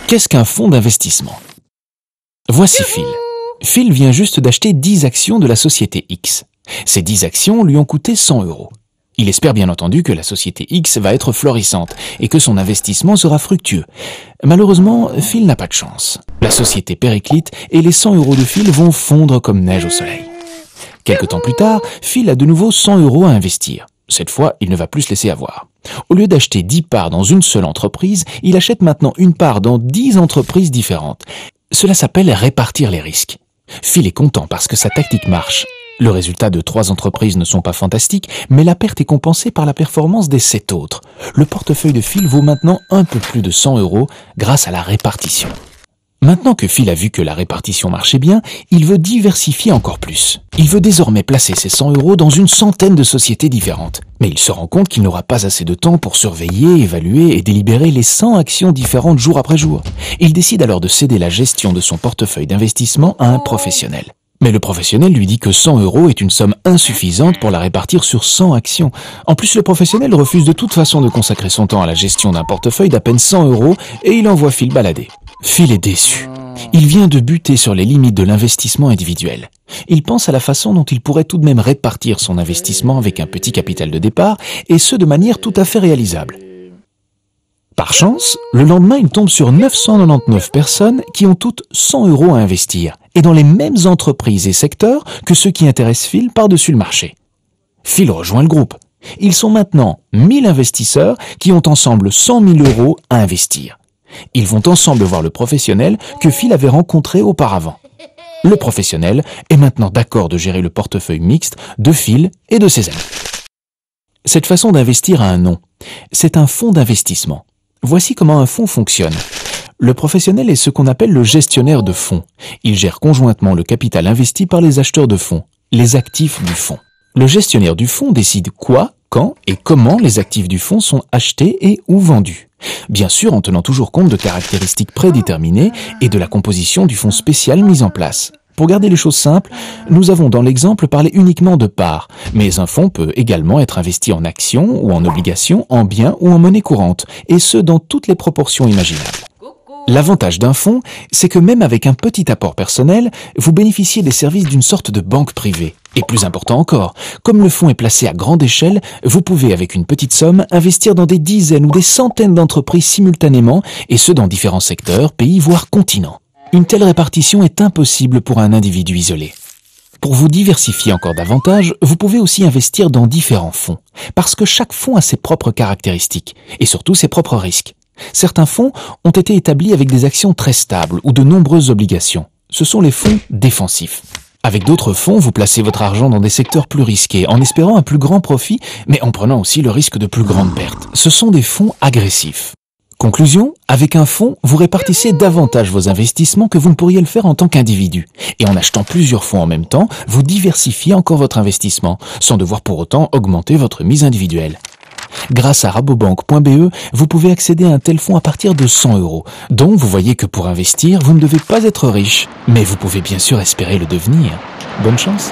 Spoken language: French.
Qu'est-ce qu'un fonds d'investissement? Voici Phil. Phil vient juste d'acheter 10 actions de la société X. Ces 10 actions lui ont coûté 100 €. Il espère bien entendu que la société X va être florissante et que son investissement sera fructueux. Malheureusement, Phil n'a pas de chance. La société périclite et les 100 € de Phil vont fondre comme neige au soleil. Quelque temps plus tard, Phil a de nouveau 100 € à investir. Cette fois, il ne va plus se laisser avoir. Au lieu d'acheter 10 parts dans une seule entreprise, il achète maintenant une part dans 10 entreprises différentes. Cela s'appelle répartir les risques. Phil est content parce que sa tactique marche. Le résultat de 3 entreprises ne sont pas fantastiques, mais la perte est compensée par la performance des 7 autres. Le portefeuille de Phil vaut maintenant un peu plus de 100 € grâce à la répartition. Maintenant que Phil a vu que la répartition marchait bien, il veut diversifier encore plus. Il veut désormais placer ses 100 € dans une centaine de sociétés différentes. Mais il se rend compte qu'il n'aura pas assez de temps pour surveiller, évaluer et délibérer les 100 actions différentes jour après jour. Il décide alors de céder la gestion de son portefeuille d'investissement à un professionnel. Mais le professionnel lui dit que 100 € est une somme insuffisante pour la répartir sur 100 actions. En plus, le professionnel refuse de toute façon de consacrer son temps à la gestion d'un portefeuille d'à peine 100 € et il envoie Phil balader. Phil est déçu. Il vient de buter sur les limites de l'investissement individuel. Il pense à la façon dont il pourrait tout de même répartir son investissement avec un petit capital de départ, et ce de manière tout à fait réalisable. Par chance, le lendemain, il tombe sur 999 personnes qui ont toutes 100 € à investir, et dans les mêmes entreprises et secteurs que ceux qui intéressent Phil par-dessus le marché. Phil rejoint le groupe. Ils sont maintenant 1000 investisseurs qui ont ensemble 100 000 € à investir. Ils vont ensemble voir le professionnel que Phil avait rencontré auparavant. Le professionnel est maintenant d'accord de gérer le portefeuille mixte de Phil et de ses amis. Cette façon d'investir a un nom. C'est un fonds d'investissement. Voici comment un fonds fonctionne. Le professionnel est ce qu'on appelle le gestionnaire de fonds. Il gère conjointement le capital investi par les acheteurs de fonds, les actifs du fonds. Le gestionnaire du fonds décide quoi, quand et comment les actifs du fonds sont achetés et ou vendus. Bien sûr, en tenant toujours compte de caractéristiques prédéterminées et de la composition du fonds spécial mis en place. Pour garder les choses simples, nous avons dans l'exemple parlé uniquement de parts, mais un fonds peut également être investi en actions ou en obligations, en biens ou en monnaie courante, et ce dans toutes les proportions imaginables. L'avantage d'un fonds, c'est que même avec un petit apport personnel, vous bénéficiez des services d'une sorte de banque privée. Et plus important encore, comme le fonds est placé à grande échelle, vous pouvez avec une petite somme investir dans des dizaines ou des centaines d'entreprises simultanément, et ce dans différents secteurs, pays voire continents. Une telle répartition est impossible pour un individu isolé. Pour vous diversifier encore davantage, vous pouvez aussi investir dans différents fonds, parce que chaque fonds a ses propres caractéristiques, et surtout ses propres risques. Certains fonds ont été établis avec des actions très stables ou de nombreuses obligations. Ce sont les fonds défensifs. Avec d'autres fonds, vous placez votre argent dans des secteurs plus risqués, en espérant un plus grand profit, mais en prenant aussi le risque de plus grandes pertes. Ce sont des fonds agressifs. Conclusion, avec un fonds, vous répartissez davantage vos investissements que vous ne pourriez le faire en tant qu'individu. Et en achetant plusieurs fonds en même temps, vous diversifiez encore votre investissement, sans devoir pour autant augmenter votre mise individuelle. Grâce à rabobank.be, vous pouvez accéder à un tel fonds à partir de 100 €. Donc vous voyez que pour investir, vous ne devez pas être riche. Mais vous pouvez bien sûr espérer le devenir. Bonne chance!